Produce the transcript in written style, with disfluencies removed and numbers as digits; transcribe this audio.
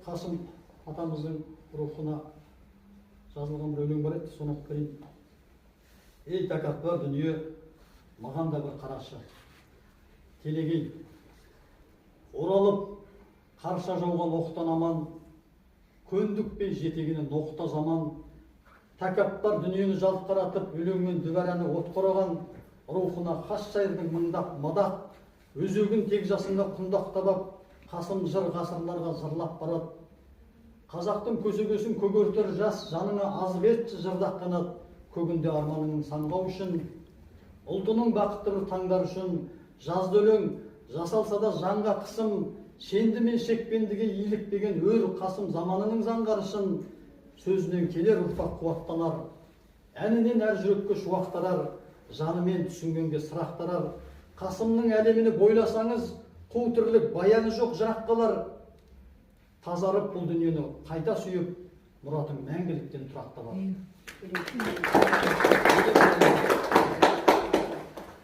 Қасым атамыздың рухына жазылған бір өлең бар еді, соны оқып берейін. Ей тәкаппар дүние, маған да бір қарашы. Телегей, оралып, қарша жауған оқтан аман, көндікпей жетегіне ноқта заман. Тәкаппар дүниені жалқыратып, өлеңмен дүбәрәні от қораған, рухына қас шайырдың мыңдап мадақ, өзегін тек жасында құндақ табап, Қасым жыр ғасырларға жырлап барады. Қазақтың көсегесін көгертер жас, жаныңа азық етші жырдақ қанат, көгінде арманыңның самғау үшін, ұлтының бақытты бір таңдар үшін, жазды өлең, жасалса да жанға қысым, шенді мен шекпендіге иілікпеген өр Қасым заманының заңғарышын, сөзінен келер ұрпақ қуаттанар, әнінен әр жүрекке шуақтарар, жанымен түсінгенге сырақтарар. Қасымның әлеміне бойласаңыз, қу тірлік баяны жоқ жырақ қалар. Тазарып бұл дүниені қайта сүйіп, мұратың мәңгіліктен тұрақталар.